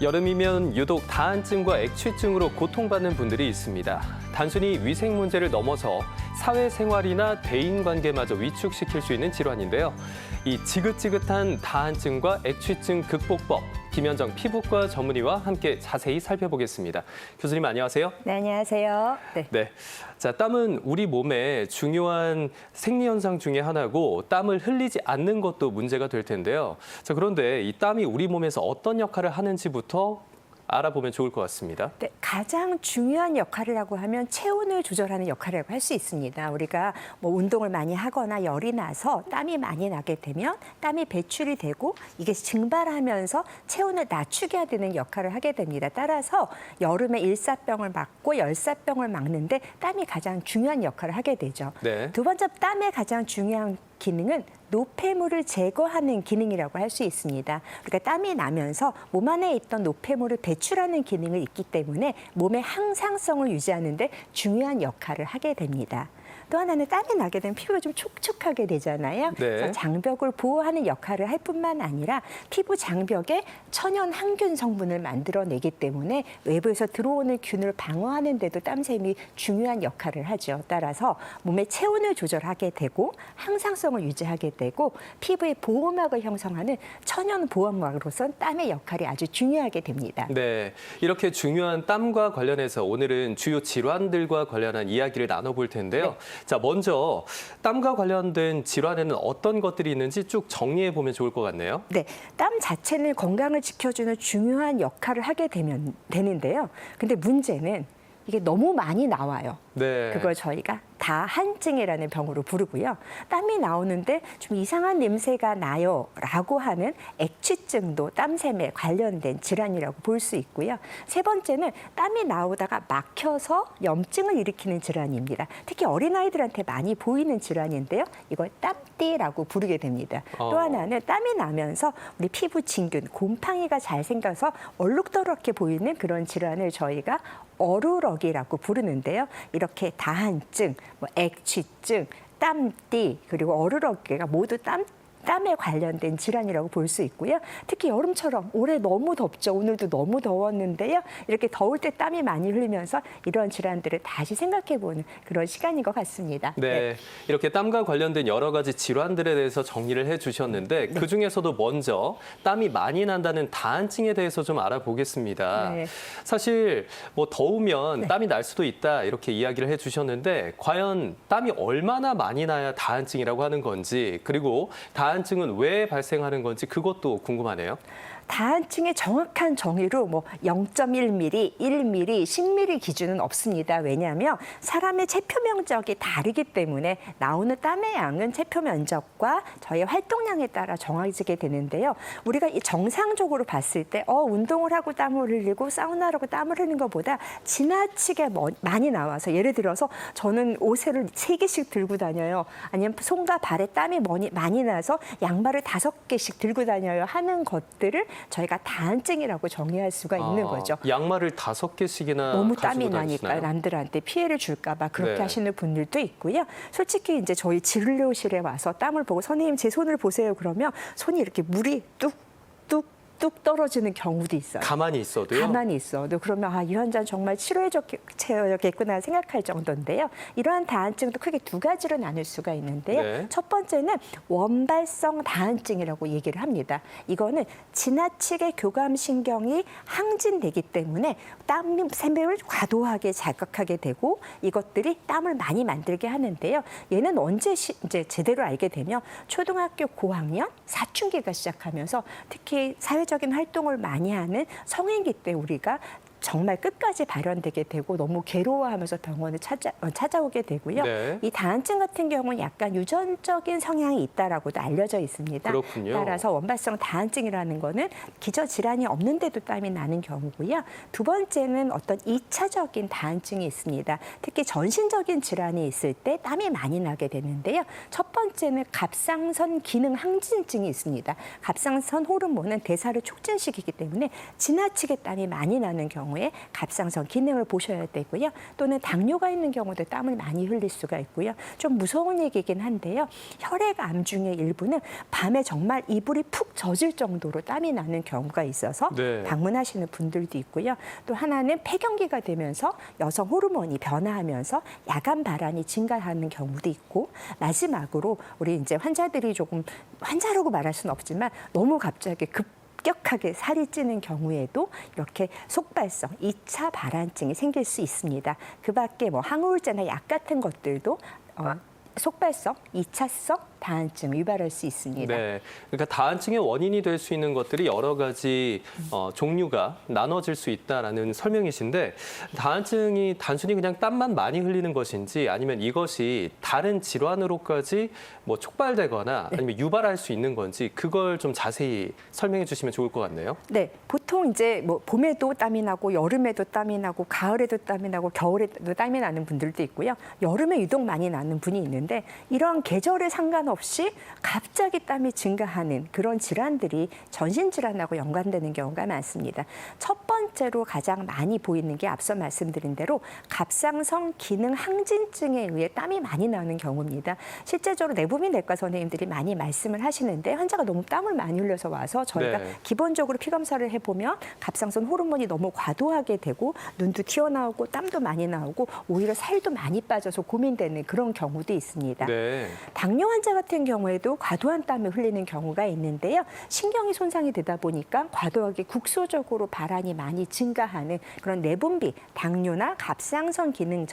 여름이면 유독 다한증과 액취증으로 고통받는 분들이 있습니다. 단순히 위생 문제를 넘어서 사회생활이나 대인관계마저 위축시킬 수 있는 질환인데요. 이 지긋지긋한 다한증과 액취증 극복법, 김현정 피부과 전문의와 함께 자세히 살펴보겠습니다. 교수님 안녕하세요. 네, 안녕하세요. 네. 자, 땀은 우리 몸의 중요한 생리현상 중에 하나고 땀을 흘리지 않는 것도 문제가 될 텐데요. 자, 그런데 이 땀이 우리 몸에서 어떤 역할을 하는지부터 알아보면 좋을 것 같습니다. 네, 가장 중요한 역할이라고 하면 체온을 조절하는 역할이라고 할 수 있습니다. 우리가 뭐 운동을 많이 하거나 열이 나서 땀이 많이 나게 되면 땀이 배출이 되고 이게 증발하면서 체온을 낮추게 되는 역할을 하게 됩니다. 따라서 여름에 일사병을 막고 열사병을 막는데 땀이 가장 중요한 역할을 하게 되죠. 네. 두 번째, 땀의 가장 중요한 기능은 노폐물을 제거하는 기능이라고 할 수 있습니다. 그러니까 땀이 나면서 몸 안에 있던 노폐물을 배출하는 기능이 있기 때문에 몸의 항상성을 유지하는 데 중요한 역할을 하게 됩니다. 또 하나는 땀이 나게 되면 피부가 좀 촉촉하게 되잖아요. 네. 그래서 장벽을 보호하는 역할을 할 뿐만 아니라 피부 장벽에 천연 항균 성분을 만들어내기 때문에 외부에서 들어오는 균을 방어하는 데도 땀샘이 중요한 역할을 하죠. 따라서 몸의 체온을 조절하게 되고 항상성을 유지하게 되고 피부의 보호막을 형성하는 천연 보호막으로서 땀의 역할이 아주 중요하게 됩니다. 네, 이렇게 중요한 땀과 관련해서 오늘은 주요 질환들과 관련한 이야기를 나눠볼 텐데요. 네. 자, 먼저 땀과 관련된 질환에는 어떤 것들이 있는지 쭉 정리해 보면 좋을 것 같네요. 네, 땀 자체는 건강을 지켜주는 중요한 역할을 하게 되는데요. 근데 문제는 이게 너무 많이 나와요. 네. 그걸 저희가 다한증이라는 병으로 부르고요. 땀이 나오는데 좀 이상한 냄새가 나요라고 하는 액취증도 땀샘에 관련된 질환이라고 볼 수 있고요. 세 번째는 땀이 나오다가 막혀서 염증을 일으키는 질환입니다. 특히 어린아이들한테 많이 보이는 질환인데요. 이걸 땀띠라고 부르게 됩니다. 또 하나는 땀이 나면서 우리 피부 진균, 곰팡이가 잘 생겨서 얼룩덜룩해 보이는 그런 질환을 저희가 어루러기라고 부르는데요. 이렇게 다한증, 뭐 액취증, 땀띠, 그리고 어루러기가 모두 땀에 관련된 질환이라고 볼 수 있고요. 특히 여름처럼 올해 너무 덥죠. 오늘도 너무 더웠는데요. 이렇게 더울 때 땀이 많이 흘리면서 이런 질환들을 다시 생각해보는 그런 시간인 것 같습니다. 네, 이렇게 땀과 관련된 여러 가지 질환들에 대해서 정리를 해주셨는데 네. 그중에서도 먼저 땀이 많이 난다는 다한증에 대해서 좀 알아보겠습니다. 네. 사실 뭐 더우면 네. 땀이 날 수도 있다 이렇게 이야기를 해주셨는데 과연 땀이 얼마나 많이 나야 다한증이라고 하는 건지 그리고 다한증은 왜 발생하는 건지 그것도 궁금하네요. 다한증의 정확한 정의로 뭐 0.1mm, 1mm, 10mm 기준은 없습니다. 왜냐하면 사람의 체표 면적이 다르기 때문에 나오는 땀의 양은 체표 면적과 저희 활동량에 따라 정해지게 되는데요. 우리가 이 정상적으로 봤을 때 운동을 하고 땀을 흘리고 사우나를 하고 땀을 흘리는 것보다 지나치게 많이 나와서 예를 들어서 저는 옷을 3개씩 들고 다녀요. 아니면 손과 발에 땀이 많이 나서 양말을 5개씩 들고 다녀요 하는 것들을 저희가 다한증이라고 정의할 수가 있는 거죠. 양말을 5개씩이나 너무 가지고 땀이 다니시나요? 나니까 남들한테 피해를 줄까 봐 그렇게 네. 하시는 분들도 있고요. 솔직히 이제 저희 진료실에 와서 땀을 보고 선생님 제 손을 보세요 그러면 손이 이렇게 물이 뚝 떨어지는 경우도 있어요. 가만히 있어도요? 가만히 있어도 그러면 이 환자는 정말 치료해줘야겠구나 생각할 정도인데요. 이러한 다한증도 크게 2가지로 나눌 수가 있는데요. 네. 첫 번째는 원발성 다한증이라고 얘기를 합니다. 이거는 지나치게 교감신경이 항진되기 때문에 땀샘을 과도하게 자극하게 되고 이것들이 땀을 많이 만들게 하는데요. 얘는 언제 이제 제대로 알게 되면 초등학교 고학년, 사춘기가 시작하면서 특히 사회적인 활동을 많이 하는 성인기 때 우리가 정말 끝까지 발현되게 되고 너무 괴로워하면서 병원을 찾아오게 되고요. 네. 이 다한증 같은 경우는 약간 유전적인 성향이 있다라고도 알려져 있습니다. 그렇군요. 따라서 원발성 다한증이라는 거는 기저 질환이 없는데도 땀이 나는 경우고요. 두 번째는 어떤 2차적인 다한증이 있습니다. 특히 전신적인 질환이 있을 때 땀이 많이 나게 되는데요. 첫 번째는 갑상선 기능 항진증이 있습니다. 갑상선 호르몬은 대사를 촉진시키기 때문에 지나치게 땀이 많이 나는 경우에 갑상선 기능을 보셔야 되고요. 또는 당뇨가 있는 경우도 땀을 많이 흘릴 수가 있고요. 좀 무서운 얘기긴 한데요. 혈액암 중에 일부는 밤에 정말 이불이 푹 젖을 정도로 땀이 나는 경우가 있어서 네. 방문하시는 분들도 있고요. 또 하나는 폐경기가 되면서 여성 호르몬이 변화하면서 야간 발환이 증가하는 경우도 있고, 마지막으로 우리 이제 환자들이 조금 환자라고 말할 수는 없지만 너무 갑자기 급격하게 살이 찌는 경우에도 이렇게 속발성 2차 발환증이 생길 수 있습니다. 그 밖에 뭐 항우울제나 약 같은 것들도 속발성 2차성 다한증을 유발할 수 있습니다. 네, 그러니까 다한증의 원인이 될 수 있는 것들이 여러 가지 종류가 나눠질 수 있다라는 설명이신데, 다한증이 단순히 그냥 땀만 많이 흘리는 것인지 아니면 이것이 다른 질환으로까지 뭐 촉발되거나 아니면 유발할 수 있는 건지 그걸 좀 자세히 설명해 주시면 좋을 것 같네요. 네, 보통 이제 뭐 봄에도 땀이 나고 여름에도 땀이 나고 가을에도 땀이 나고 겨울에도 땀이 나는 분들도 있고요. 여름에 유독 많이 나는 분이 있는데, 이런 계절에 상관없이 갑자기 땀이 증가하는 그런 질환들이 전신 질환하고 연관되는 경우가 많습니다. 첫 번째로 가장 많이 보이는 게 앞서 말씀드린 대로 갑상선 기능 항진증에 의해 땀이 많이 나는 경우입니다. 실제적으로 내부민 내과 선생님들이 많이 말씀을 하시는데, 환자가 너무 땀을 많이 흘려서 와서 저희가 네. 기본적으로 피 검사를 해보면 갑상선 호르몬이 너무 과도하게 되고 눈도 튀어나오고 땀도 많이 나오고 오히려 살도 많이 빠져서 고민되는 그런 경우도 있습니다. 네. 당뇨 환자 같은 경우에도 과도한 땀을 흘리는 경우가 있는데요. 신경이 손상이 되다 보니까 과도하게 국소적으로 발환이 많이 증가하는 그런 내분비, 당뇨나 갑상선 기능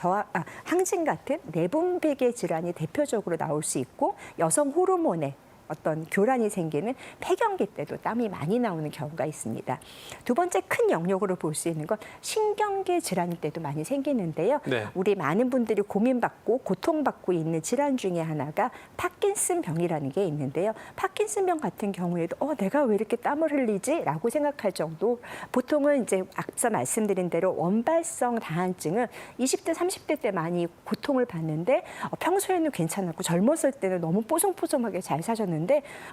항진 같은 내분비계 질환이 대표적으로 나올 수 있고, 여성 호르몬의 어떤 교란이 생기는 폐경기 때도 땀이 많이 나오는 경우가 있습니다. 두 번째 큰 영역으로 볼 수 있는 건 신경계 질환 때도 많이 생기는데요. 네. 우리 많은 분들이 고민받고 고통받고 있는 질환 중에 하나가 파킨슨 병이라는 게 있는데요. 파킨슨 병 같은 경우에도 내가 왜 이렇게 땀을 흘리지? 라고 생각할 정도, 보통은 이제 앞서 말씀드린 대로 원발성 다한증은 20대, 30대 때 많이 고통을 받는데 평소에는 괜찮았고 젊었을 때는 너무 뽀송뽀송하게 잘 사셨는데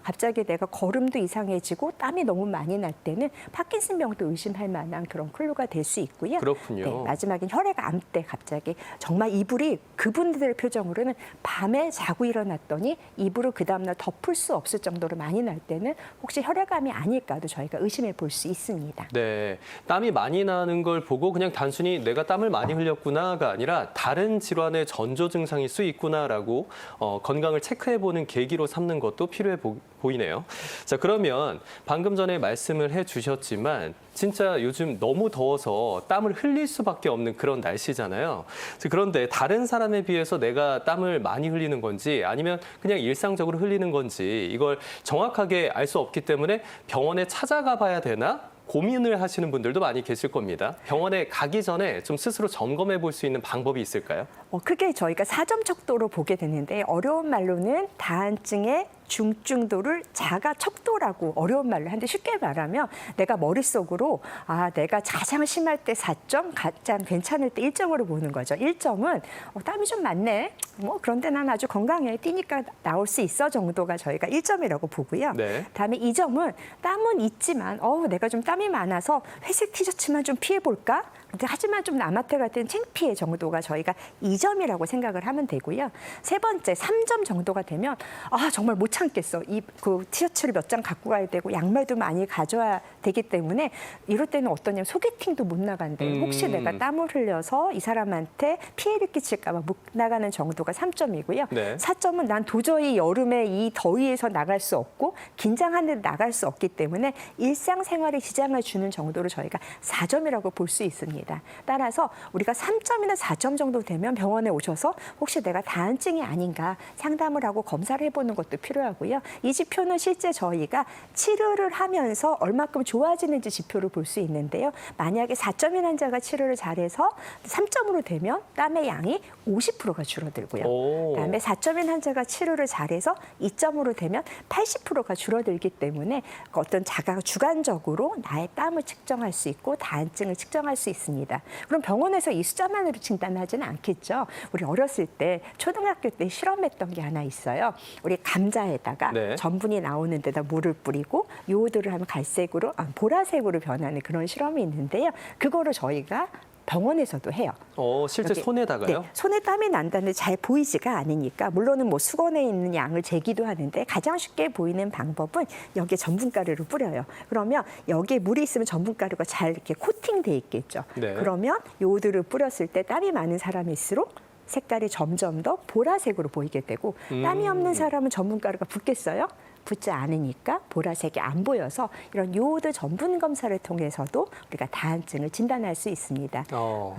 갑자기 내가 걸음도 이상해지고 땀이 너무 많이 날 때는 파킨슨 병도 의심할 만한 그런 클루가 될 수 있고요. 그렇군요. 네, 마지막엔 혈액암 때 갑자기 정말 이불이 그분들의 표정으로는 밤에 자고 일어났더니 이불을 그 다음날 덮을 수 없을 정도로 많이 날 때는 혹시 혈액암이 아닐까도 저희가 의심해 볼 수 있습니다. 네, 땀이 많이 나는 걸 보고 그냥 단순히 내가 땀을 많이 흘렸구나가 아니라 다른 질환의 전조 증상일 수 있구나라고 건강을 체크해보는 계기로 삼는 것도 필요해 보이네요. 자, 그러면 방금 전에 말씀을 해주셨지만 진짜 요즘 너무 더워서 땀을 흘릴 수밖에 없는 그런 날씨잖아요. 그런데 다른 사람에 비해서 내가 땀을 많이 흘리는 건지 아니면 그냥 일상적으로 흘리는 건지 이걸 정확하게 알 수 없기 때문에 병원에 찾아가 봐야 되나? 고민을 하시는 분들도 많이 계실 겁니다. 병원에 가기 전에 좀 스스로 점검해 볼 수 있는 방법이 있을까요? 크게 저희가 사점 척도로 보게 되는데, 어려운 말로는 다한증의 중증도를 자가 척도라고 어려운 말로 하는데, 쉽게 말하면 내가 머릿속으로 내가 가장 심할 때 4점, 가장 괜찮을 때 1점으로 보는 거죠. 1점은 땀이 좀 많네. 그런데 난 아주 건강해. 뛰니까 나올 수 있어 정도가 저희가 1점이라고 보고요. 네. 다음에 2점은 땀은 있지만 내가 좀 땀이 많아서 회색 티셔츠만 좀 피해볼까? 근데 하지만 좀 남한테 갈 때는 창피해 정도가 저희가 2점이라고 생각을 하면 되고요. 세 번째 3점 정도가 되면 정말 못 참겠어. 그 티셔츠를 몇 장 갖고 가야 되고 양말도 많이 가져야 되기 때문에 이럴 때는 어떠냐면 소개팅도 못 나간대. 혹시 내가 땀을 흘려서 이 사람한테 피해를 끼칠까 봐 못 나가는 정도가 3점이고요. 네. 4점은 난 도저히 여름에 이 더위에서 나갈 수 없고 긴장하는데 나갈 수 없기 때문에 일상생활에 지장을 주는 정도로 저희가 4점이라고 볼 수 있습니다. 있습니다. 따라서 우리가 3점이나 4점 정도 되면 병원에 오셔서 혹시 내가 다한증이 아닌가 상담을 하고 검사를 해보는 것도 필요하고요. 이 지표는 실제 저희가 치료를 하면서 얼마큼 좋아지는지 지표를 볼 수 있는데요. 만약에 4점인 환자가 치료를 잘해서 3점으로 되면 땀의 양이 50%가 줄어들고요. 그다음에 4점인 환자가 치료를 잘해서 2점으로 되면 80%가 줄어들기 때문에 어떤 자가 주관적으로 나의 땀을 측정할 수 있고 다한증을 측정할 수 있습니다. 그럼 병원에서 이 숫자만으로 진단하지는 않겠죠. 우리 어렸을 때 초등학교 때 실험했던 게 하나 있어요. 우리 감자에다가 네. 전분이 나오는 데다 물을 뿌리고 요오드를 하면 갈색으로 보라색으로 변하는 그런 실험이 있는데요. 그거를 저희가 병원에서도 해요. 실제 여기, 손에다가요? 네, 손에 땀이 난다는데 잘 보이지가 않으니까 물론은 뭐 수건에 있는 양을 재기도 하는데 가장 쉽게 보이는 방법은 여기에 전분가루를 뿌려요. 그러면 여기에 물이 있으면 전분가루가 잘 이렇게 코팅돼 있겠죠. 네. 그러면 요오드를 뿌렸을 때 땀이 많은 사람일수록 색깔이 점점 더 보라색으로 보이게 되고 땀이 없는 사람은 전분가루가 붙겠어요? 붙지 않으니까 보라색이 안 보여서 이런 요오드 전분 검사를 통해서도 우리가 다한증을 진단할 수 있습니다.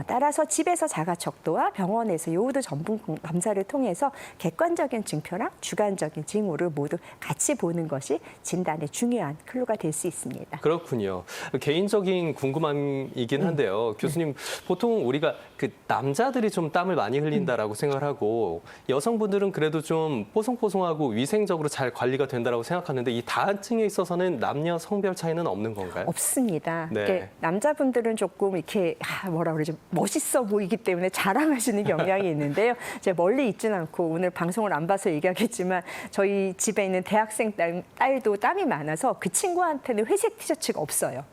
따라서 집에서 자가척도와 병원에서 요오드 전분 검사를 통해서 객관적인 증표랑 주관적인 징후를 모두 같이 보는 것이 진단의 중요한 클루가 될 수 있습니다. 그렇군요. 개인적인 궁금함이긴 한데요. 교수님, 보통 우리가 그 남자들이 좀 땀을 많이 흘린다라고 생각을 하고 여성분들은 그래도 좀 뽀송뽀송하고 위생적으로 잘 관리가 된다라고 생각하는데 이 다한증에 있어서는 남녀 성별 차이는 없는 건가요? 없습니다. 네. 이게 남자분들은 조금 이렇게 뭐라 그러지 멋있어 보이기 때문에 자랑하시는 경향이 있는데요. 제가 멀리 있지는 않고 오늘 방송을 안 봐서 얘기하겠지만 저희 집에 있는 대학생 딸도 땀이 많아서 그 친구한테는 회색 티셔츠가 없어요.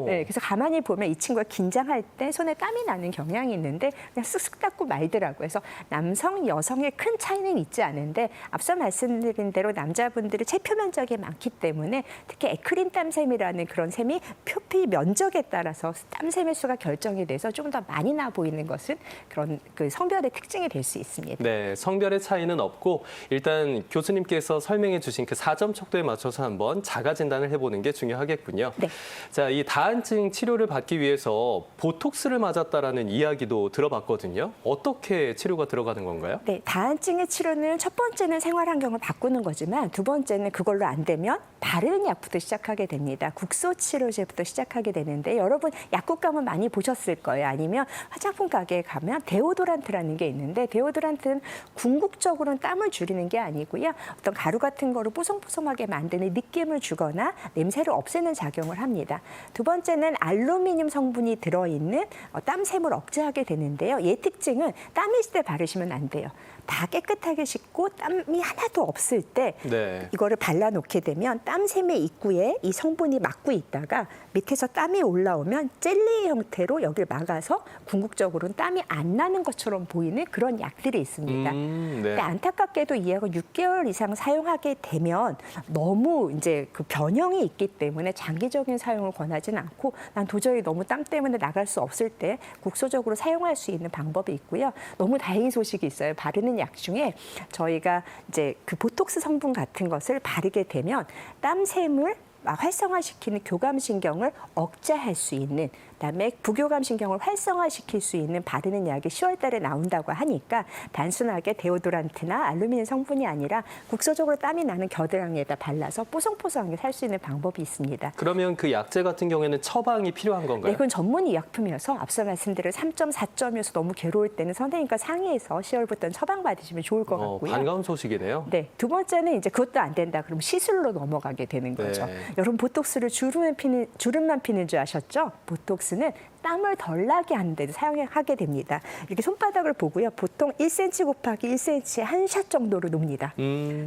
네, 그래서 가만히 보면 이 친구가 긴장할 때 손에 땀이 나는 경향이 있는데 그냥 쓱쓱 닦고 말더라고요. 그래서 남성, 여성의 큰 차이는 있지 않은데 앞서 말씀드린 대로 남자분들이 체표면적이 많기 때문에 특히 에크린 땀샘이라는 그런 샘이 표피 면적에 따라서 땀샘의 수가 결정이 돼서 조금 더 많이 나 보이는 것은 그런 그 성별의 특징이 될 수 있습니다. 네, 성별의 차이는 없고 일단 교수님께서 설명해 주신 그 4점 척도에 맞춰서 한번 자가 진단을 해보는 게 중요하겠군요. 네. 자, 이 다한증 치료를 받기 위해서 보톡스를 맞았다라는 이야기도 들어봤거든요. 어떻게 치료가 들어가는 건가요? 네, 다한증의 치료는 첫 번째는 생활 환경을 바꾸는 거지만 두 번째는 그걸로 안 되면 바르는 약부터 시작하게 됩니다. 국소 치료제부터 시작하게 되는데 여러분 약국 가면 많이 보셨을 거예요. 아니면 화장품 가게에 가면 데오도란트라는 게 있는데 데오도란트는 궁극적으로는 땀을 줄이는 게 아니고요. 어떤 가루 같은 거를 뽀송뽀송하게 만드는 느낌을 주거나 냄새를 없애는 작용을 합니다. 두 번째는 알루미늄 성분이 들어있는 땀샘을 억제하게 되는데요. 얘 특징은 땀이 있을 때 바르시면 안 돼요. 다 깨끗하게 씻고 땀이 하나도 없을 때 네. 이거를 발라놓게 되면 땀샘의 입구에 이 성분이 막고 있다가 밑에서 땀이 올라오면 젤리 형태로 여기를 막아서 궁극적으로는 땀이 안 나는 것처럼 보이는 그런 약들이 있습니다. 네. 근데 안타깝게도 이 약을 6개월 이상 사용하게 되면 너무 이제 그 변형이 있기 때문에 장기적인 사용을 권하지는 않고 난 도저히 너무 땀 때문에 나갈 수 없을 때 국소적으로 사용할 수 있는 방법이 있고요. 너무 다행인 소식이 있어요. 바르는 약 중에 저희가 이제 그 보톡스 성분 같은 것을 바르게 되면 땀샘을 활성화시키는 교감신경을 억제할 수 있는 그다음에 부교감신경을 활성화시킬 수 있는 바르는 약이 10월 달에 나온다고 하니까 단순하게 데오도란트나 알루미늄 성분이 아니라 국소적으로 땀이 나는 겨드랑이에다 발라서 뽀송뽀송하게 살 수 있는 방법이 있습니다. 그러면 그 약제 같은 경우에는 처방이 필요한 건가요? 네, 그건 전문 의약품이어서 앞서 말씀드린 3점, 4점이어서 너무 괴로울 때는 선생님과 상의해서 10월부터는 처방받으시면 좋을 것 같고요. 반가운 소식이네요. 네, 두 번째는 이제 그것도 안 된다. 그럼 시술로 넘어가게 되는 거죠. 네. 여러분 보톡스를 주름만 피는 줄 아셨죠? 보톡스는 땀을 덜 나게 하는데도 사용하게 됩니다. 이렇게 손바닥을 보고요. 보통 1cm 곱하기 1cm 한 샷 정도로 놉니다.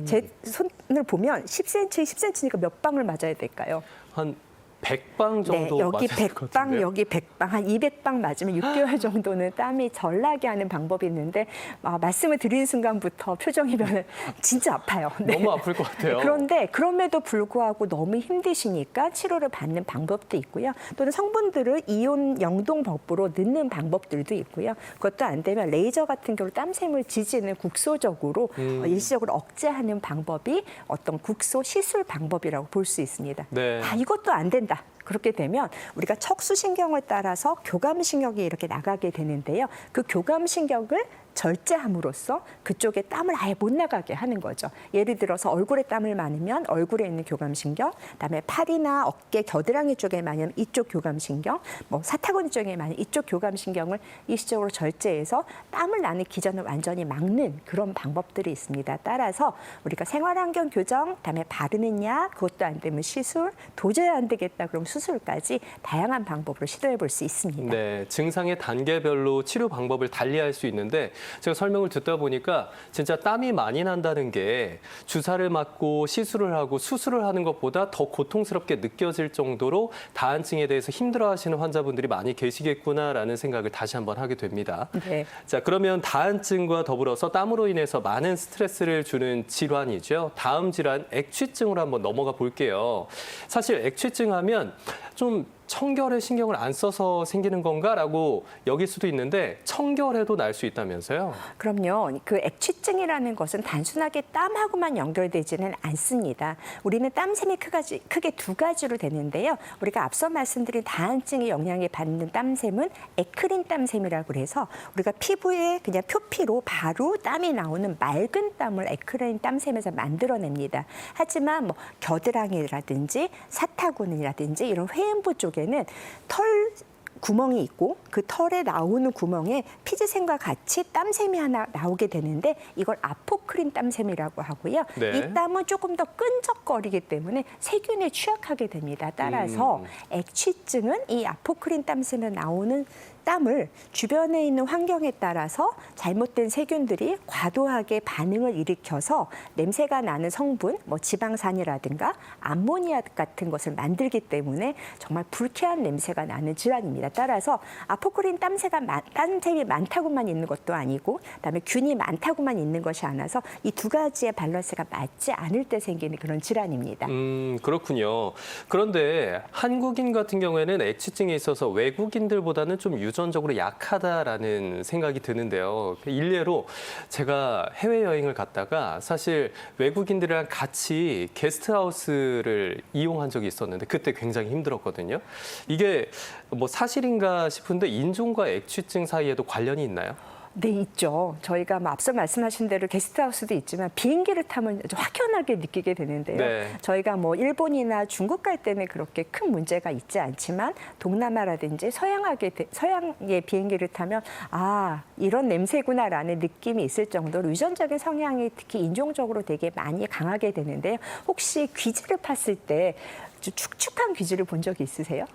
제 손을 보면 10cm, 10cm니까 몇 방을 맞아야 될까요? 한 100방 정도 네, 여기 맞을 것 100방, 같은데요? 여기 100방, 한 200방 맞으면 6개월 정도는 땀이 덜 나게 하는 방법이 있는데 말씀을 드리는 순간부터 표정이 변해 진짜 아파요. 네. 너무 아플 것 같아요. 그런데 그럼에도 불구하고 너무 힘드시니까 치료를 받는 방법도 있고요. 또는 성분들을 이온 영동법으로 넣는 방법들도 있고요. 그것도 안 되면 레이저 같은 경우 땀샘을 지지는 국소적으로 일시적으로 억제하는 방법이 어떤 국소 시술 방법이라고 볼 수 있습니다. 네. 이것도 안 된다. 그렇게 되면 우리가 척수신경을 따라서 교감신경이 이렇게 나가게 되는데요. 그 교감신경을 절제함으로써 그쪽에 땀을 아예 못 나가게 하는 거죠. 예를 들어서 얼굴에 땀을 많으면 얼굴에 있는 교감신경, 그다음에 팔이나 어깨, 겨드랑이 쪽에 많으면 이쪽 교감신경, 뭐 사타구니 쪽에 많으면 이쪽 교감신경을 일시적으로 절제해서 땀을 나는 기전을 완전히 막는 그런 방법들이 있습니다. 따라서 우리가 생활환경 교정, 그다음에 바르는 약, 그것도 안 되면 시술, 도저히 안 되겠다 그럼 수술까지 다양한 방법으로 시도해 볼 수 있습니다. 네, 증상의 단계별로 치료 방법을 달리할 수 있는데 제가 설명을 듣다 보니까 진짜 땀이 많이 난다는 게 주사를 맞고 시술을 하고 수술을 하는 것보다 더 고통스럽게 느껴질 정도로 다한증에 대해서 힘들어하시는 환자분들이 많이 계시겠구나라는 생각을 다시 한번 하게 됩니다. 네. 자, 그러면 다한증과 더불어서 땀으로 인해서 많은 스트레스를 주는 질환이죠. 다음 질환 액취증으로 한번 넘어가 볼게요. 사실 액취증 하면 좀 청결에 신경을 안 써서 생기는 건가라고 여길 수도 있는데 청결해도 날 수 있다면서요? 그럼요. 그 액취증이라는 것은 단순하게 땀하고만 연결되지는 않습니다. 우리는 땀샘이 크게 두 가지로 되는데요. 우리가 앞서 말씀드린 다한증의 영향을 받는 땀샘은 에크린 땀샘이라고 해서 우리가 피부에 그냥 표피로 바로 땀이 나오는 맑은 땀을 에크린 땀샘에서 만들어냅니다. 하지만 뭐 겨드랑이라든지 사타구니라든지 이런 회음부 쪽에는 털 구멍이 있고 그 털에 나오는 구멍에 피지샘과 같이 땀샘이 하나 나오게 되는데 이걸 아포크린 땀샘이라고 하고요. 네. 이 땀은 조금 더 끈적거리기 때문에 세균에 취약하게 됩니다. 따라서 액취증은 이 아포크린 땀샘에 나오는 땀을 주변에 있는 환경에 따라서 잘못된 세균들이 과도하게 반응을 일으켜서 냄새가 나는 성분, 뭐 지방산이라든가 암모니아 같은 것을 만들기 때문에 정말 불쾌한 냄새가 나는 질환입니다. 따라서 아포크린 땀샘이 많다고만 있는 것도 아니고 그다음에 균이 많다고만 있는 것이 아니라서 이 두 가지의 밸런스가 맞지 않을 때 생기는 그런 질환입니다. 그렇군요. 그런데 한국인 같은 경우에는 액취증에 있어서 외국인들보다는 좀 유전적으로 약하다라는 생각이 드는데요. 일례로 제가 해외여행을 갔다가 사실 외국인들이랑 같이 게스트하우스를 이용한 적이 있었는데 그때 굉장히 힘들었거든요. 이게 뭐 사실인가 싶은데 인종과 액취증 사이에도 관련이 있나요? 네, 있죠. 저희가 뭐 앞서 말씀하신 대로 게스트하우스도 있지만 비행기를 타면 아주 확연하게 느끼게 되는데요. 네. 저희가 뭐 일본이나 중국 갈 때는 그렇게 큰 문제가 있지 않지만 동남아라든지 서양의 비행기를 타면 아, 이런 냄새구나라는 느낌이 있을 정도로 유전적인 성향이 특히 인종적으로 되게 많이 강하게 되는데요. 혹시 귀지를 팠을 때 축축한 귀지를 본 적이 있으세요?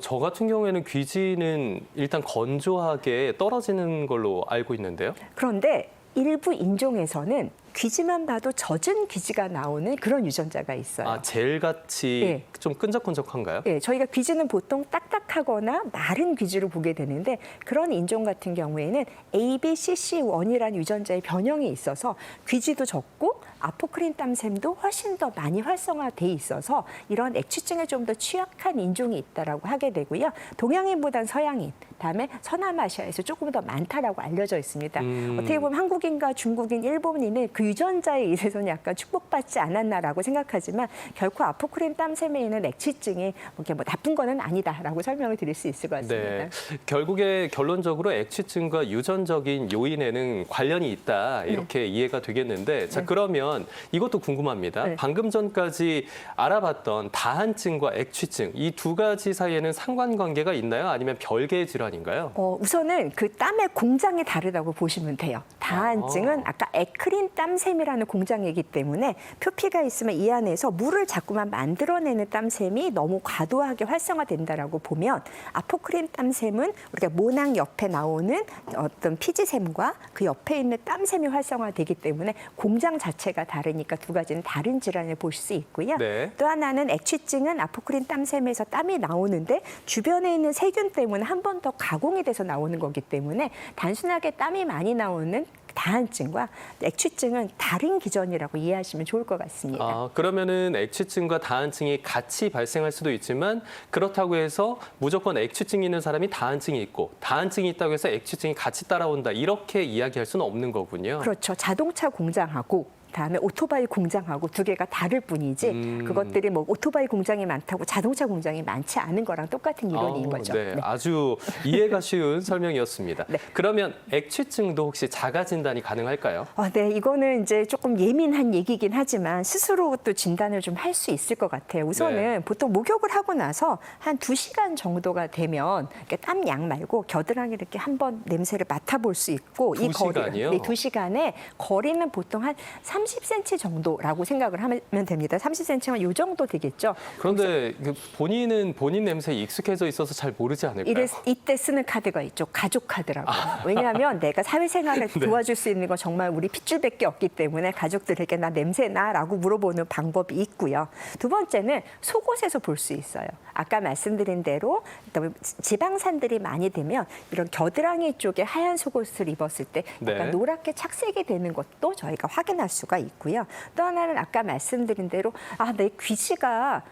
저 같은 경우에는 귀지는 일단 건조하게 떨어지는 걸로 알고 있는데요. 그런데 일부 인종에서는 귀지만 봐도 젖은 귀지가 나오는 그런 유전자가 있어요. 아, 젤같이 네. 좀 끈적끈적한가요? 네, 저희가 귀지는 보통 딱딱하거나 마른 귀지를 보게 되는데 그런 인종 같은 경우에는 ABCC1이라는 유전자의 변형이 있어서 귀지도 적고 아포크린 땀샘도 훨씬 더 많이 활성화돼 있어서 이런 액취증에 좀 더 취약한 인종이 있다라고 하게 되고요. 동양인보단 서양인, 다음에 서남아시아에서 조금 더 많다라고 알려져 있습니다. 어떻게 보면 한국인과 중국인, 일본인은 그 유전자에 의해서는 약간 축복받지 않았나라고 생각하지만 결코 아포크린 땀샘에 있는 액취증이 뭐 나쁜 거는 아니다라고 설명을 드릴 수 있을 것 같습니다. 네, 결국에 결론적으로 액취증과 유전적인 요인에는 관련이 있다 이렇게 이해가 되겠는데 자 그러면 이것도 궁금합니다. 네. 방금 전까지 알아봤던 다한증과 액취증 이 두 가지 사이에는 상관관계가 있나요? 아니면 별개의 질환인가요? 우선은 그 땀의 공장이 다르다고 보시면 돼요. 다한증은 아까 에크린 땀샘이라는 공장이기 때문에 표피가 있으면 이 안에서 물을 자꾸만 만들어내는 땀샘이 너무 과도하게 활성화된다라고 보면 아포크린 땀샘은 우리가 모낭 옆에 나오는 어떤 피지샘과 그 옆에 있는 땀샘이 활성화되기 때문에 공장 자체가 다르니까 두 가지는 다른 질환을 볼 수 있고요. 네. 또 하나는 액취증은 아포크린 땀샘에서 땀이 나오는데 주변에 있는 세균 때문에 한 번 더 가공이 돼서 나오는 거기 때문에 단순하게 땀이 많이 나오는 다한증과 액취증은 다른 기전이라고 이해하시면 좋을 것 같습니다. 아, 그러면은 액취증과 다한증이 같이 발생할 수도 있지만 그렇다고 해서 무조건 액취증이 있는 사람이 다한증이 있고 다한증이 있다고 해서 액취증이 같이 따라온다 이렇게 이야기할 수는 없는 거군요. 그렇죠. 자동차 공장하고 다음에 오토바이 공장하고 두 개가 다를 뿐이지 그것들이 뭐 오토바이 공장이 많다고 자동차 공장이 많지 않은 거랑 똑같은 이론인 거죠. 네, 네. 아주 이해가 쉬운 설명이었습니다. 네. 그러면 액취증도 혹시 자가 진단이 가능할까요? 네, 이거는 이제 조금 예민한 얘기긴 하지만 스스로 또 진단을 좀 할 수 있을 것 같아요. 우선은 네. 보통 목욕을 하고 나서 한 2시간 정도가 되면 땀 양 말고 겨드랑이 이렇게 한번 냄새를 맡아볼 수 있고 이 2시간이요? 네, 2시간에 거리는 보통 한 30cm 정도라고 생각을 하면 됩니다. 30cm면 이 정도 되겠죠. 그런데 그 본인은 본인 냄새에 익숙해져 있어서 잘 모르지 않을까요? 이때 쓰는 카드가 있죠. 가족 카드라고. 왜냐하면 내가 사회생활을 네. 도와줄 수 있는 건 정말 우리 핏줄밖에 없기 때문에 가족들에게 나 냄새 나라고 물어보는 방법이 있고요. 두 번째는 속옷에서 볼 수 있어요. 아까 말씀드린 대로 지방산들이 많이 되면 이런 겨드랑이 쪽에 하얀 속옷을 입었을 때 약간 네. 노랗게 착색이 되는 것도 저희가 확인할 수가 있고요. 또 하나는 아까 말씀드린 대로 내 귀지가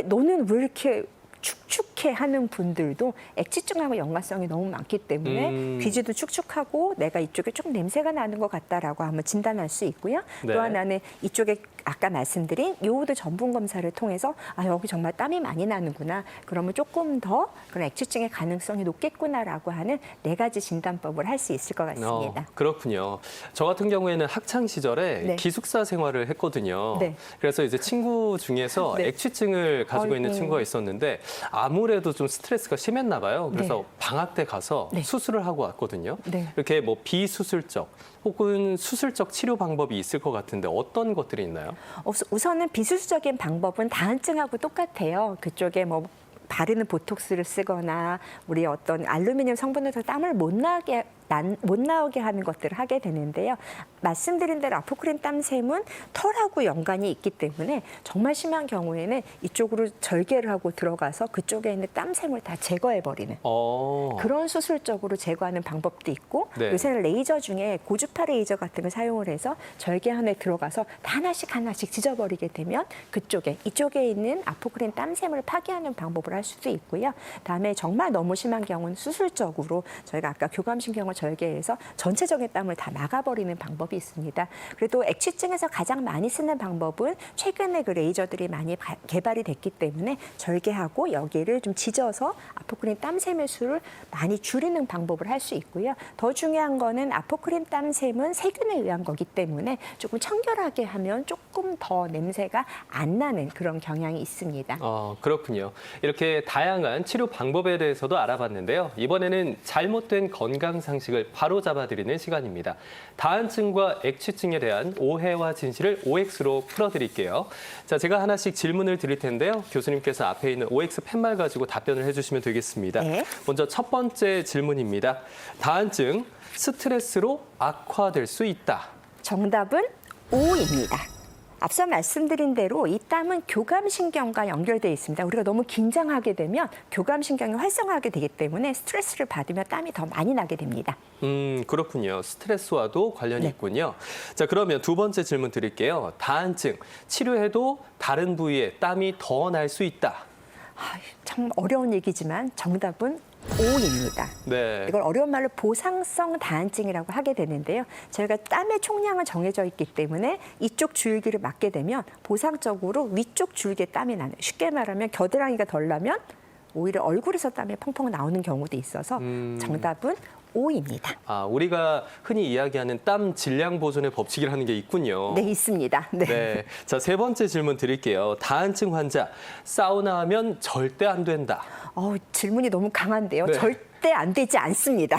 너는 왜 이렇게 축축해 하는 분들도 액취증하고 연관성이 너무 많기 때문에 귀지도 축축하고 내가 이쪽에 조금 냄새가 나는 것 같다라고 하면 진단할 수 있고요. 네. 또 하나는 이쪽에 아까 말씀드린 요오드 전분 검사를 통해서 여기 정말 땀이 많이 나는구나. 그러면 조금 더 그런 액취증의 가능성이 높겠구나라고 하는 4가지 진단법을 할 수 있을 것 같습니다. 그렇군요. 저 같은 경우에는 학창 시절에 네. 기숙사 생활을 했거든요. 네. 그래서 이제 친구 중에서 네. 액취증을 가지고 있는 아이고. 친구가 있었는데 아무래도 좀 스트레스가 심했나 봐요. 그래서 네. 방학 때 가서 네. 수술을 하고 왔거든요. 네. 이렇게 뭐 비수술적 혹은 수술적 치료 방법이 있을 것 같은데 어떤 것들이 있나요? 우선은 비수술적인 방법은 다한증하고 똑같아요. 그쪽에 뭐 바르는 보톡스를 쓰거나 우리 어떤 알루미늄 성분에서 땀을 못 나오게 하는 것들을 하게 되는데요. 말씀드린 대로 아포크린 땀샘은 털하고 연관이 있기 때문에 정말 심한 경우에는 이쪽으로 절개를 하고 들어가서 그쪽에 있는 땀샘을 다 제거해버리는 그런 수술적으로 제거하는 방법도 있고 네. 요새는 레이저 중에 고주파 레이저 같은 걸 사용을 해서 절개 안에 들어가서 다 하나씩 찢어버리게 되면 이쪽에 있는 아포크린 땀샘을 파괴하는 방법을 할 수도 있고요. 다음에 정말 너무 심한 경우는 수술적으로 저희가 아까 교감신경을 절개해서 전체적인 땀을 다 막아버리는 방법이 있습니다. 그래도 액취증에서 가장 많이 쓰는 방법은 최근에 그 레이저들이 많이 개발이 됐기 때문에 절개하고 여기를 좀 지져서 아포크린 땀샘의 수를 많이 줄이는 방법을 할 수 있고요. 더 중요한 거는 아포크린 땀샘은 세균에 의한 거기 때문에 조금 청결하게 하면 조금 더 냄새가 안 나는 그런 경향이 있습니다. 그렇군요. 이렇게 다양한 치료 방법에 대해서도 알아봤는데요. 이번에는 잘못된 건강 상식을 바로잡아드리는 시간입니다. 다한증과 액취증에 대한 오해와 진실을 OX로 풀어드릴게요. 자, 제가 하나씩 질문을 드릴 텐데요. 교수님께서 앞에 있는 OX 팻말 가지고 답변을 해주시면 되겠습니다. 네. 먼저 첫 번째 질문입니다. 다한증, 스트레스로 악화될 수 있다. 정답은 O입니다. 앞서 말씀드린 대로 이 땀은 교감신경과 연결되어 있습니다. 우리가 너무 긴장하게 되면 교감신경이 활성화하게 되기 때문에 스트레스를 받으면 땀이 더 많이 나게 됩니다. 그렇군요. 스트레스와도 관련이 네. 있군요. 자, 그러면 두 번째 질문 드릴게요. 다한증, 치료해도 다른 부위에 땀이 더 날 수 있다. 참 어려운 얘기지만 정답은 O입니다. 네. 이걸 어려운 말로 보상성 다한증이라고 하게 되는데요. 저희가 땀의 총량은 정해져 있기 때문에 이쪽 줄기를 맞게 되면 보상적으로 위쪽 줄기에 땀이 나는, 쉽게 말하면 겨드랑이가 덜 나면 오히려 얼굴에서 땀이 펑펑 나오는 경우도 있어서 정답은 O입니다. 우리가 흔히 이야기하는 땀 질량 보존의 법칙이라는 게 있군요. 네, 있습니다. 네. 네. 자, 세 번째 질문 드릴게요. 다한증 환자, 사우나 하면 절대 안 된다. 질문이 너무 강한데요. 네. 절대 안 되지 않습니다.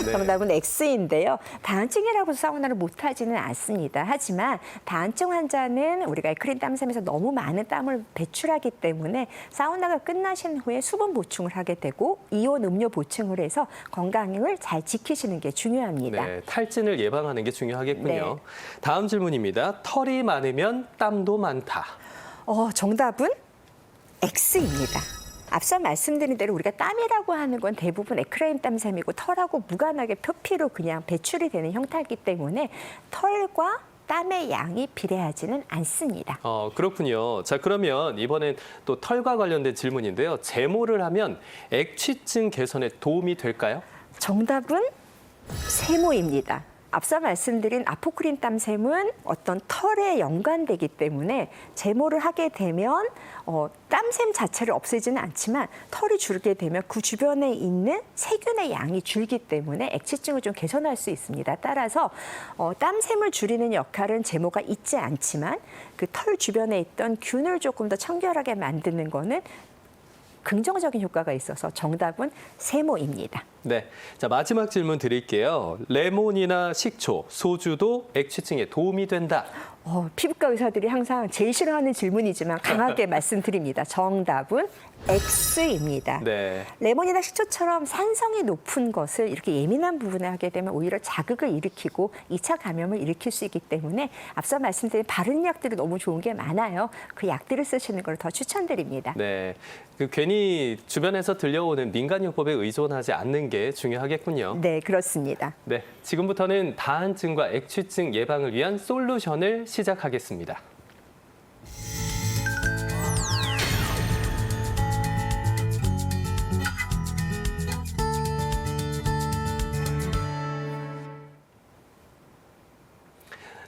네. 정답은 X인데요. 다한증이라고 사우나를 못하지는 않습니다. 하지만 다한증 환자는 우리가 에크린 땀샘에서 너무 많은 땀을 배출하기 때문에 사우나가 끝나신 후에 수분 보충을 하게 되고 이온 음료 보충을 해서 건강을 잘 지키시는 게 중요합니다. 네, 탈진을 예방하는 게 중요하겠군요. 네. 다음 질문입니다. 털이 많으면 땀도 많다. 정답은 X입니다. 앞서 말씀드린 대로 우리가 땀이라고 하는 건 대부분 에크라인 땀샘이고 털하고 무관하게 표피로 그냥 배출이 되는 형태이기 때문에 털과 땀의 양이 비례하지는 않습니다. 그렇군요. 자, 그러면 이번엔 또 털과 관련된 질문인데요. 제모를 하면 액취증 개선에 도움이 될까요? 정답은 세모입니다. 앞서 말씀드린 아포크린 땀샘은 어떤 털에 연관되기 때문에 제모를 하게 되면 땀샘 자체를 없애지는 않지만 털이 줄게 되면 그 주변에 있는 세균의 양이 줄기 때문에 액취증을 좀 개선할 수 있습니다. 따라서 땀샘을 줄이는 역할은 제모가 있지 않지만 그 털 주변에 있던 균을 조금 더 청결하게 만드는 거는 긍정적인 효과가 있어서 정답은 세모입니다. 네, 자 마지막 질문 드릴게요. 레몬이나 식초, 소주도 액취증에 도움이 된다. 피부과 의사들이 항상 제일 싫어하는 질문이지만 강하게 말씀드립니다. 정답은 X입니다. 네. 레몬이나 식초처럼 산성이 높은 것을 이렇게 예민한 부분에 하게 되면 오히려 자극을 일으키고 2차 감염을 일으킬 수 있기 때문에 앞서 말씀드린 바른 약들이 너무 좋은 게 많아요. 그 약들을 쓰시는 걸 더 추천드립니다. 네, 괜히 주변에서 들려오는 민간요법에 의존하지 않는 게 중요하겠군요. 네, 그렇습니다. 네, 지금부터는 다한증과 액취증 예방을 위한 솔루션을 시작하겠습니다.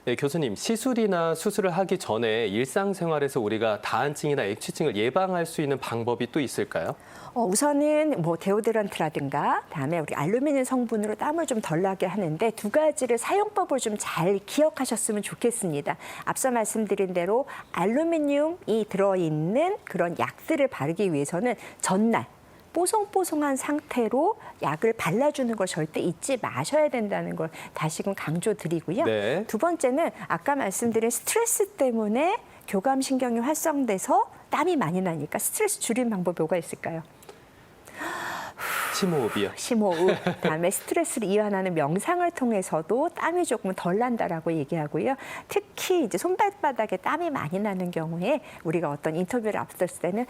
네, 교수님, 시술이나 수술을 하기 전에 일상생활에서 우리가 다한증이나 액취증을 예방할 수 있는 방법이 또 있을까요? 우선은 데오드란트라든가 다음에 우리 알루미늄 성분으로 땀을 좀 덜 나게 하는데 두 가지를 사용법을 좀 잘 기억하셨으면 좋겠습니다. 앞서 말씀드린 대로 알루미늄이 들어있는 그런 약들을 바르기 위해서는 전날 뽀송뽀송한 상태로 약을 발라주는 걸 절대 잊지 마셔야 된다는 걸 다시금 강조드리고요. 네. 두 번째는 아까 말씀드린 스트레스 때문에 교감신경이 활성돼서 땀이 많이 나니까 스트레스 줄이는 방법이 뭐가 있을까요? 심호흡이요. 심호흡, 그다음에 스트레스를 이완하는 명상을 통해서도 땀이 조금 덜 난다라고 얘기하고요. 특히 이제 손발바닥에 땀이 많이 나는 경우에 우리가 어떤 인터뷰를 앞뒀을 때는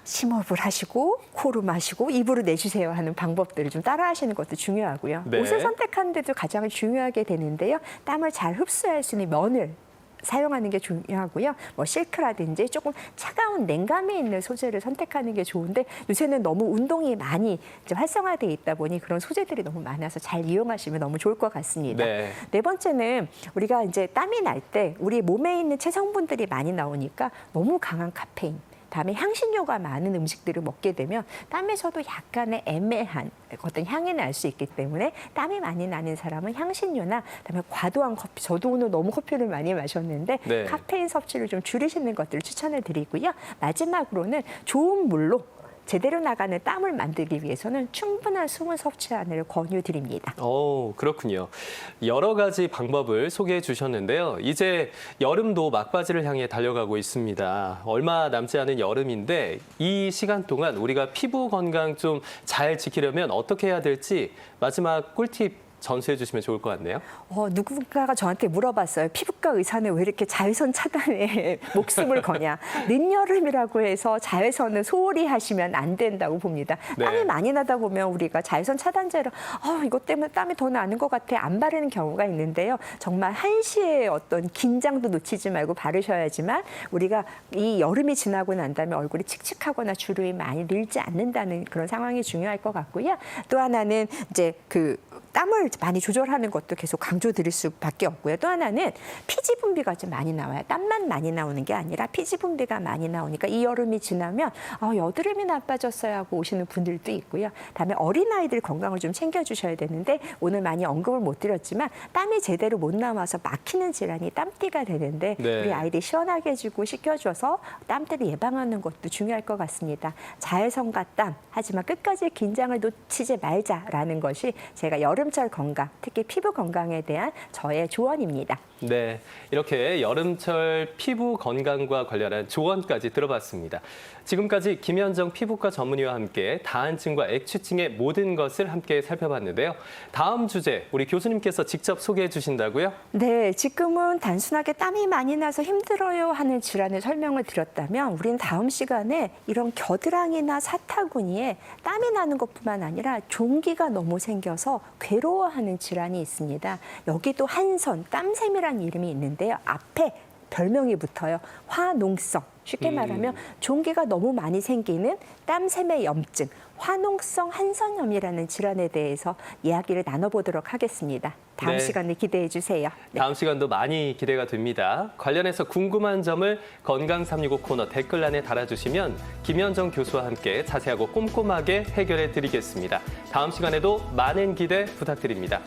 심호흡을 하시고 코로 마시고 입으로 내쉬세요 하는 방법들을 좀 따라하시는 것도 중요하고요. 네. 옷을 선택하는 데도 가장 중요하게 되는데요. 땀을 잘 흡수할 수 있는 면을 사용하는 게 중요하고요. 실크라든지 조금 차가운 냉감이 있는 소재를 선택하는 게 좋은데 요새는 너무 운동이 많이 이제 활성화돼 있다 보니 그런 소재들이 너무 많아서 잘 이용하시면 너무 좋을 것 같습니다. 네. 네 번째는 우리가 이제 땀이 날 때 우리 몸에 있는 체성분들이 많이 나오니까 너무 강한 카페인, 다음에 향신료가 많은 음식들을 먹게 되면 땀에서도 약간의 애매한 어떤 향이 날 수 있기 때문에 땀이 많이 나는 사람은 향신료나 그다음에 과도한 커피, 저도 오늘 너무 커피를 많이 마셨는데 네. 카페인 섭취를 좀 줄이시는 것들을 추천을 드리고요. 마지막으로는 좋은 물로 제대로 나가는 땀을 만들기 위해서는 충분한 수분 섭취하는 권유드립니다. 그렇군요. 여러 가지 방법을 소개해 주셨는데요. 이제 여름도 막바지를 향해 달려가고 있습니다. 얼마 남지 않은 여름인데 이 시간 동안 우리가 피부 건강 좀 잘 지키려면 어떻게 해야 될지 마지막 꿀팁 전수해 주시면 좋을 것 같네요. 누군가가 저한테 물어봤어요. 피부과 의사는 왜 이렇게 자외선 차단에 목숨을 거냐. 늦여름이라고 해서 자외선을 소홀히 하시면 안 된다고 봅니다. 네. 땀이 많이 나다 보면 우리가 자외선 차단제로 이것 때문에 땀이 더 나는 것 같아 안 바르는 경우가 있는데요. 정말 한시의 어떤 긴장도 놓치지 말고 바르셔야지만 우리가 이 여름이 지나고 난 다음에 얼굴이 칙칙하거나 주름이 많이 늘지 않는다는 그런 상황이 중요할 것 같고요. 또 하나는 이제 땀을 많이 조절하는 것도 계속 강조드릴 수밖에 없고요. 또 하나는 피지 분비가 좀 많이 나와요. 땀만 많이 나오는 게 아니라 피지 분비가 많이 나오니까 이 여름이 지나면 여드름이 나빠졌어요 하고 오시는 분들도 있고요. 다음에 어린아이들 건강을 좀 챙겨주셔야 되는데 오늘 많이 언급을 못 드렸지만 땀이 제대로 못 나와서 막히는 질환이 땀띠가 되는데 네. 우리 아이들 시원하게 해주고 식혀줘서 땀띠를 예방하는 것도 중요할 것 같습니다. 자외선과 땀, 하지만 끝까지 긴장을 놓치지 말자라는 것이 제가 여름철 건강, 특히 피부 건강에 대한 저의 조언입니다. 네, 이렇게 여름철 피부 건강과 관련한 조언까지 들어봤습니다. 지금까지 김현정 피부과 전문의와 함께 다한증과 액취증의 모든 것을 함께 살펴봤는데요. 다음 주제 우리 교수님께서 직접 소개해 주신다고요? 네, 지금은 단순하게 땀이 많이 나서 힘들어요 하는 질환을 설명을 드렸다면 우리는 다음 시간에 이런 겨드랑이나 사타구니에 땀이 나는 것뿐만 아니라 종기가 너무 생겨서 괴로워하는 질환이 있습니다. 여기도 한선, 땀샘이라는 이름이 있는데요. 앞에 별명이 붙어요. 화농성. 쉽게 말하면 종기가 너무 많이 생기는 땀샘의 염증, 화농성 한선염이라는 질환에 대해서 이야기를 나눠보도록 하겠습니다. 다음 네. 시간에 기대해 주세요. 네. 다음 시간도 많이 기대가 됩니다. 관련해서 궁금한 점을 건강365 코너 댓글란에 달아주시면 김현정 교수와 함께 자세하고 꼼꼼하게 해결해 드리겠습니다. 다음 시간에도 많은 기대 부탁드립니다.